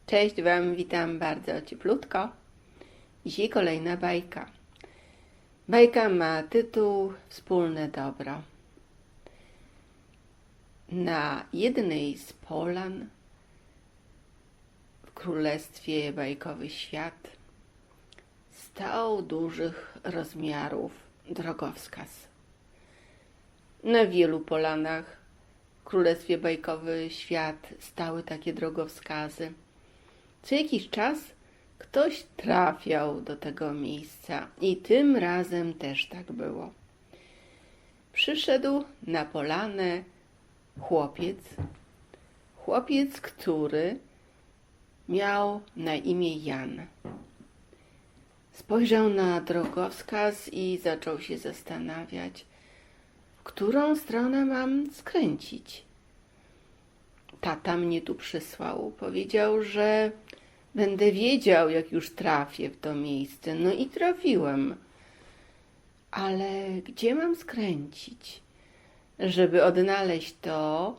Cześć Wam, witam bardzo cieplutko. Dzisiaj kolejna bajka. Bajka ma tytuł Wspólne dobro. Na jednej z polan w królestwie bajkowy świat stał dużych rozmiarów drogowskaz. Na wielu polanach w królestwie bajkowy świat stały takie drogowskazy. Co jakiś czas ktoś trafiał do tego miejsca i tym razem też tak było. Przyszedł na polanę chłopiec, który miał na imię Jan. Spojrzał na drogowskaz i zaczął się zastanawiać, w którą stronę mam skręcić. Tata mnie tu przysłał. Powiedział, że będę wiedział, jak już trafię w to miejsce. No i trafiłem. Ale gdzie mam skręcić, żeby odnaleźć to,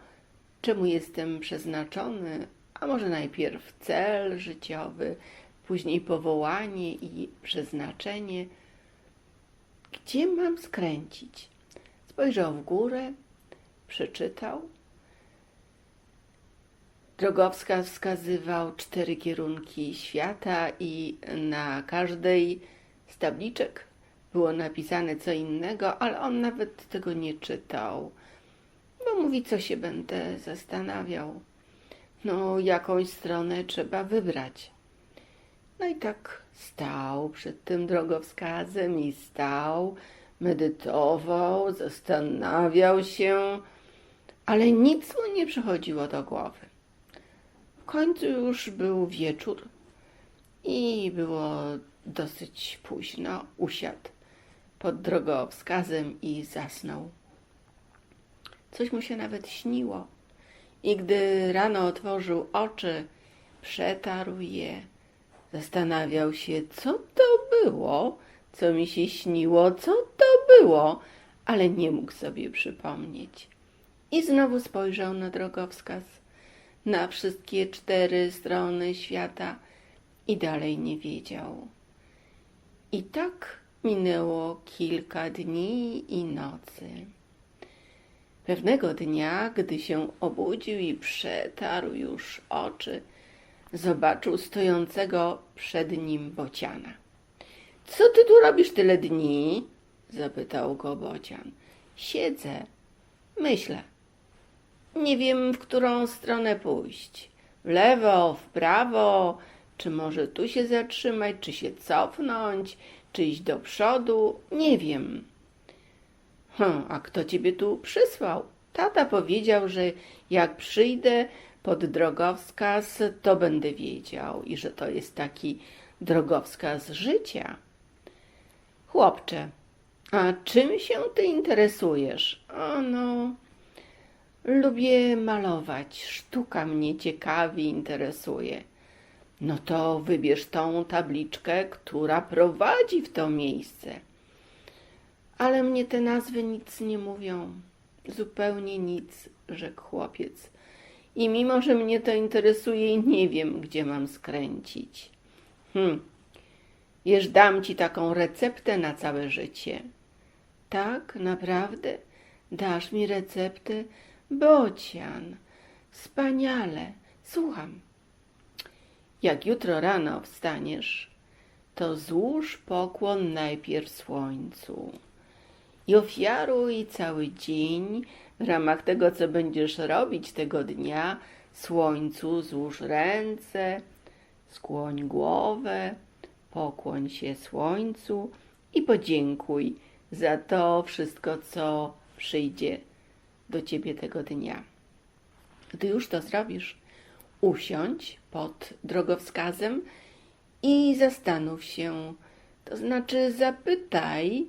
czemu jestem przeznaczony? A może najpierw cel życiowy, później powołanie i przeznaczenie. Gdzie mam skręcić? Spojrzał w górę, przeczytał. Drogowskaz wskazywał 4 kierunki świata i na każdej z tabliczek było napisane co innego, ale on nawet tego nie czytał, bo mówi, co się będę zastanawiał. No, jakąś stronę trzeba wybrać. No i tak stał przed tym drogowskazem i stał, medytował, zastanawiał się, ale nic mu nie przychodziło do głowy. W końcu już był wieczór i było dosyć późno. Usiadł pod drogowskazem i zasnął. Coś mu się nawet śniło. I gdy rano otworzył oczy, przetarł je, zastanawiał się, co to było, co mi się śniło, co to było, ale nie mógł sobie przypomnieć. I znowu spojrzał na drogowskaz, na wszystkie 4 strony świata i dalej nie wiedział. I tak minęło kilka dni i nocy. Pewnego dnia, gdy się obudził i przetarł już oczy, zobaczył stojącego przed nim bociana. Co ty tu robisz tyle dni? Zapytał go bocian. Siedzę, myślę. Nie wiem, w którą stronę pójść. W lewo, w prawo, czy może tu się zatrzymać, czy się cofnąć, czy iść do przodu. Nie wiem. A kto ciebie tu przysłał? Tata powiedział, że jak przyjdę pod drogowskaz, to będę wiedział i że to jest taki drogowskaz życia. Chłopcze, a czym się ty interesujesz? No, lubię malować, sztuka mnie ciekawi, interesuje. No to wybierz tą tabliczkę, która prowadzi w to miejsce. Ale mnie te nazwy nic nie mówią. Zupełnie nic, rzekł chłopiec. I mimo, że mnie to interesuje, nie wiem, gdzie mam skręcić. Wiesz, dam ci taką receptę na całe życie. Tak, naprawdę? Dasz mi receptę? Bocian, wspaniale, słucham. Jak jutro rano wstaniesz, to złóż pokłon najpierw słońcu i ofiaruj cały dzień w ramach tego, co będziesz robić tego dnia. Słońcu złóż ręce, skłoń głowę, pokłoń się słońcu i podziękuj za to wszystko, co przyjdzie do ciebie tego dnia. Gdy już to zrobisz, usiądź pod drogowskazem i zastanów się, to znaczy zapytaj,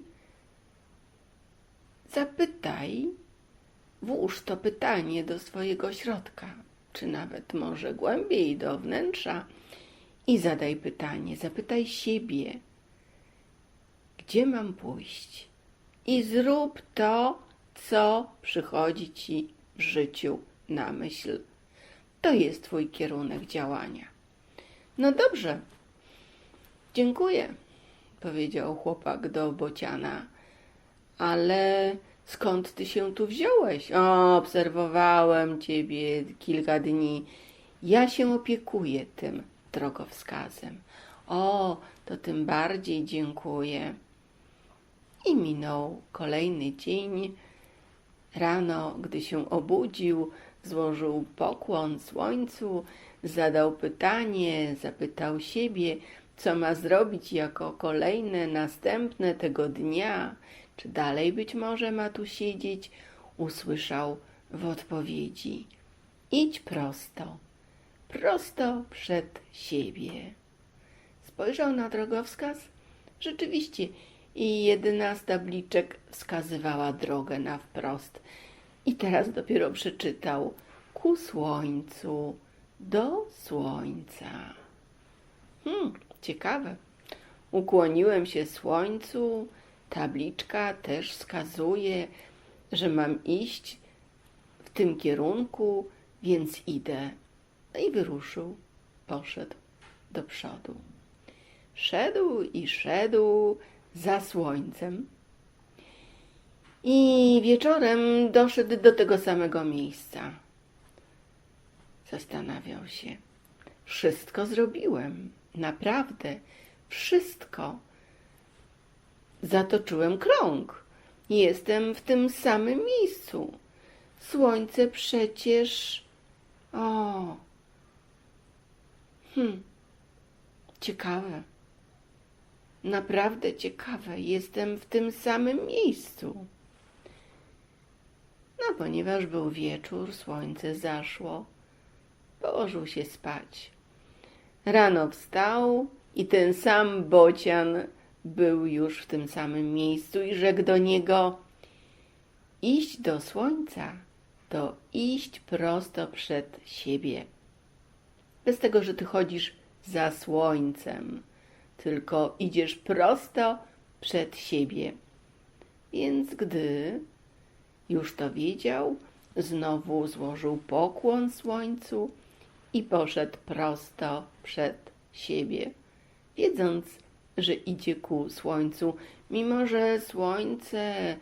włóż to pytanie do swojego środka, czy nawet może głębiej do wnętrza i zadaj pytanie, zapytaj siebie, gdzie mam pójść i zrób to, co przychodzi ci w życiu na myśl. To jest twój kierunek działania. No dobrze, dziękuję, powiedział chłopak do bociana. Ale skąd ty się tu wziąłeś? O, obserwowałem ciebie kilka dni. Ja się opiekuję tym drogowskazem. O, to tym bardziej dziękuję. I minął kolejny dzień. Rano, gdy się obudził, złożył pokłon słońcu, zadał pytanie, zapytał siebie, co ma zrobić jako kolejne, następne tego dnia, czy dalej być może ma tu siedzieć, usłyszał w odpowiedzi: idź prosto, prosto przed siebie. Spojrzał na drogowskaz. Rzeczywiście, i jedna z tabliczek wskazywała drogę na wprost. I teraz dopiero przeczytał: ku słońcu, do słońca. Ciekawe. Ukłoniłem się słońcu. Tabliczka też wskazuje, że mam iść w tym kierunku, więc idę. No i wyruszył, poszedł do przodu. Szedł i szedł za słońcem. I wieczorem doszedł do tego samego miejsca. Zastanawiał się. Wszystko zrobiłem. Naprawdę. Wszystko. Zatoczyłem krąg. Jestem w tym samym miejscu. Słońce przecież... O! Ciekawe. Naprawdę ciekawe. Jestem w tym samym miejscu. No, ponieważ był wieczór, słońce zaszło, położył się spać. Rano wstał i ten sam bocian był już w tym samym miejscu i rzekł do niego: iść do słońca to iść prosto przed siebie. Bez tego, że ty chodzisz za słońcem, tylko idziesz prosto przed siebie. Więc gdy już to wiedział, znowu złożył pokłon słońcu i poszedł prosto przed siebie, wiedząc, że idzie ku słońcu, mimo że słońce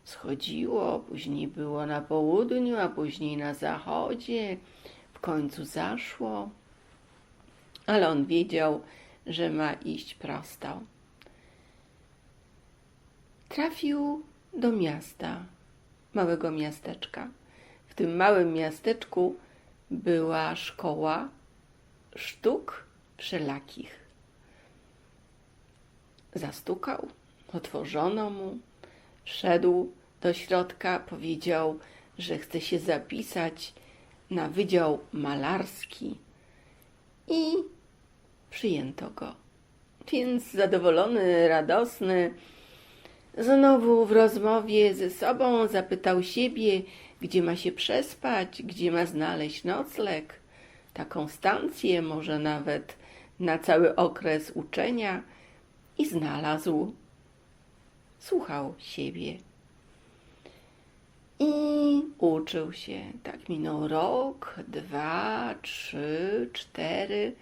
schodziło, później było na południu, a później na zachodzie, w końcu zaszło, ale on wiedział, że ma iść prosto. Trafił do miasta, małego miasteczka. W tym małym miasteczku była szkoła sztuk wszelakich. Zastukał, otworzono mu, wszedł do środka, powiedział, że chce się zapisać na wydział malarski i przyjęto go. Więc zadowolony, radosny, znowu w rozmowie ze sobą zapytał siebie, gdzie ma się przespać, gdzie ma znaleźć nocleg, taką stację, może nawet na cały okres uczenia, i znalazł. Słuchał siebie i uczył się. Tak minął rok, 2, 3, 4.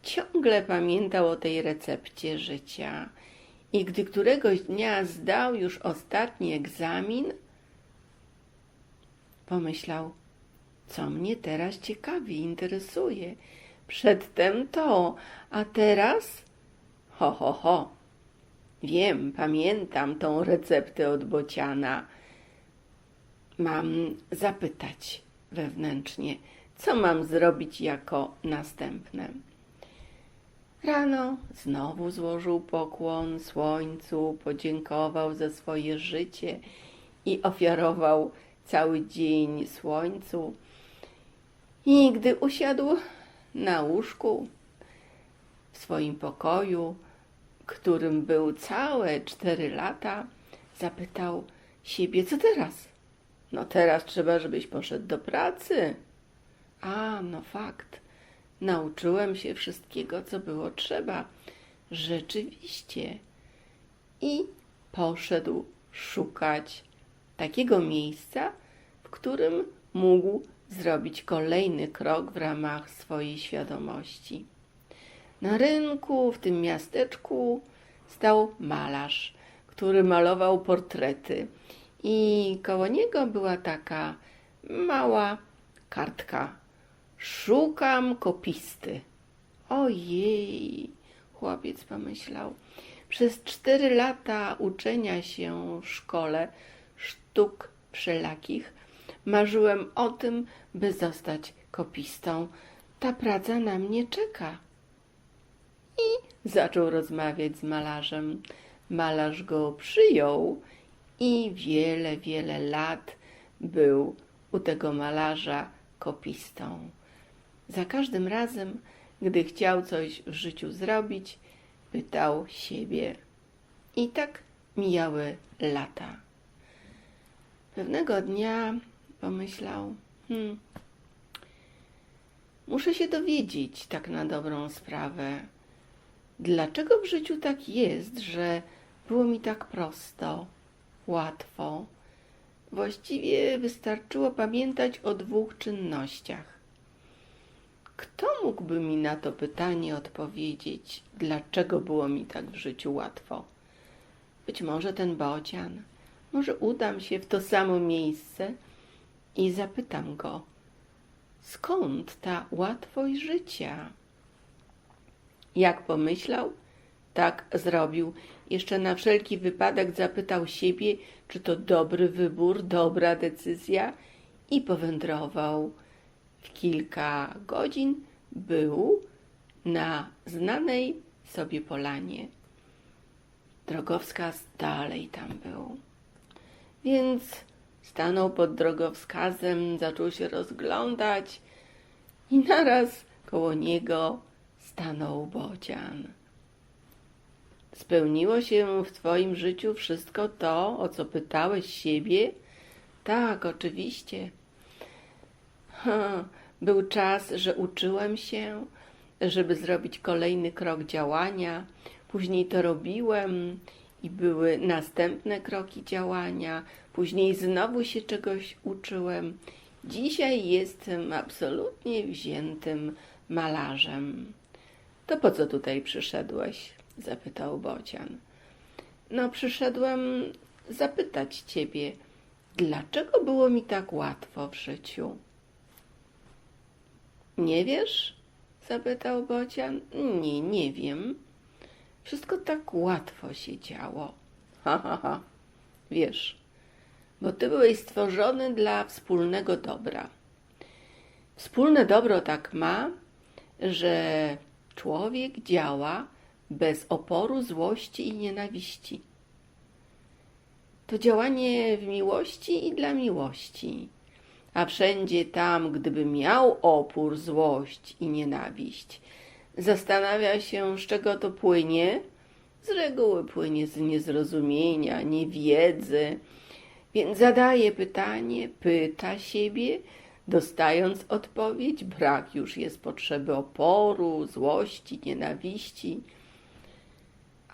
Ciągle pamiętał o tej recepcie życia. I gdy któregoś dnia zdał już ostatni egzamin, pomyślał: co mnie teraz ciekawi, interesuje. Przedtem to, a teraz? Ho, ho, ho. Wiem, pamiętam tą receptę od bociana. Mam zapytać wewnętrznie, co mam zrobić jako następne. Rano znowu złożył pokłon słońcu, podziękował za swoje życie i ofiarował cały dzień słońcu. I gdy usiadł na łóżku w swoim pokoju, którym był całe 4 lata, zapytał siebie: co teraz? No teraz trzeba, żebyś poszedł do pracy. A, no fakt. Nauczyłem się wszystkiego, co było trzeba. Rzeczywiście. I poszedł szukać takiego miejsca, w którym mógł zrobić kolejny krok w ramach swojej świadomości. Na rynku w tym miasteczku stał malarz, który malował portrety i koło niego była taka mała kartka. Szukam kopisty. Ojej, chłopiec pomyślał. Przez 4 lata uczenia się w szkole sztuk wszelakich marzyłem o tym, by zostać kopistą. Ta praca na mnie czeka. I zaczął rozmawiać z malarzem. Malarz go przyjął i wiele, wiele lat był u tego malarza kopistą. Za każdym razem, gdy chciał coś w życiu zrobić, pytał siebie. I tak mijały lata. Pewnego dnia pomyślał, muszę się dowiedzieć tak na dobrą sprawę, dlaczego w życiu tak jest, że było mi tak prosto, łatwo. Właściwie wystarczyło pamiętać o 2 czynnościach. Kto mógłby mi na to pytanie odpowiedzieć, dlaczego było mi tak w życiu łatwo? Być może ten bocian. Może udam się w to samo miejsce i zapytam go, skąd ta łatwość życia? Jak pomyślał, tak zrobił. Jeszcze na wszelki wypadek zapytał siebie, czy to dobry wybór, dobra decyzja i powędrował. W kilka godzin był na znanej sobie polanie. Drogowskaz dalej tam był. Więc stanął pod drogowskazem, zaczął się rozglądać i naraz koło niego stanął bocian. Spełniło się w twoim życiu wszystko to, o co pytałeś siebie? Tak, oczywiście. Był czas, że uczyłem się, żeby zrobić kolejny krok działania. Później to robiłem i były następne kroki działania. Później znowu się czegoś uczyłem. Dzisiaj jestem absolutnie wziętym malarzem. To po co tutaj przyszedłeś? Zapytał bocian. No, przyszedłem zapytać ciebie, dlaczego było mi tak łatwo w życiu? Nie wiesz? Zapytał bocian. Nie, nie wiem. Wszystko tak łatwo się działo. Ha. Wiesz, bo ty byłeś stworzony dla wspólnego dobra. Wspólne dobro tak ma, że człowiek działa bez oporu, złości i nienawiści. To działanie w miłości i dla miłości. A wszędzie tam, gdyby miał opór, złość i nienawiść, zastanawia się, z czego to płynie. Z reguły płynie z niezrozumienia, niewiedzy. Więc zadaje pytanie, pyta siebie, dostając odpowiedź, brak już jest potrzeby oporu, złości, nienawiści.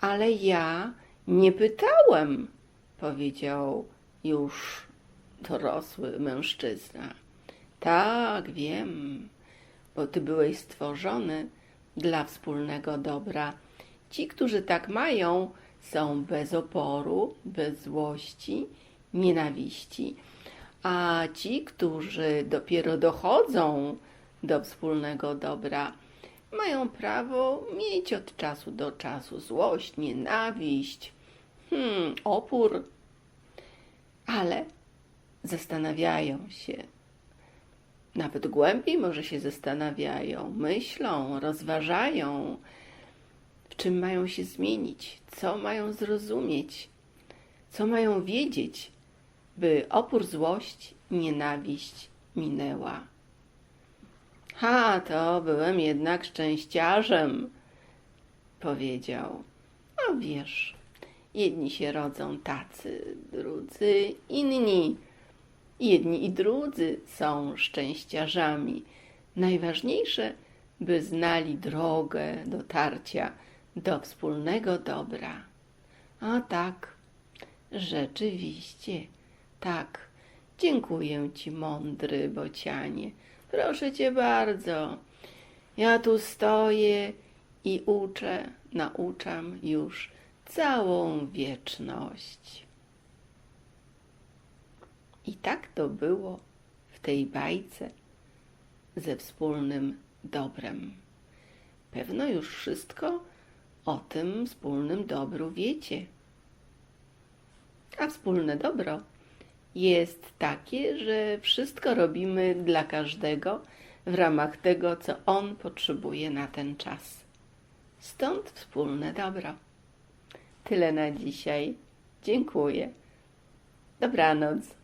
Ale ja nie pytałem, powiedział już dorosły mężczyzna. Tak, wiem, bo ty byłeś stworzony dla wspólnego dobra. Ci, którzy tak mają, są bez oporu, bez złości, nienawiści. A ci, którzy dopiero dochodzą do wspólnego dobra, mają prawo mieć od czasu do czasu złość, nienawiść, opór, ale zastanawiają się. Nawet głębiej może się zastanawiają, myślą, rozważają, w czym mają się zmienić, co mają zrozumieć, co mają wiedzieć, by opór, złość, nienawiść minęła. To byłem jednak szczęściarzem, powiedział. No wiesz, jedni się rodzą tacy, drudzy inni. Jedni i drudzy są szczęściarzami. Najważniejsze, by znali drogę dotarcia do wspólnego dobra. A tak, rzeczywiście, tak. Dziękuję ci, mądry bocianie. Proszę cię bardzo. Ja tu stoję i uczę, nauczam już całą wieczność. I tak to było w tej bajce ze wspólnym dobrem. Pewno już wszystko o tym wspólnym dobru wiecie. A wspólne dobro jest takie, że wszystko robimy dla każdego w ramach tego, co on potrzebuje na ten czas. Stąd wspólne dobro. Tyle na dzisiaj. Dziękuję. Dobranoc.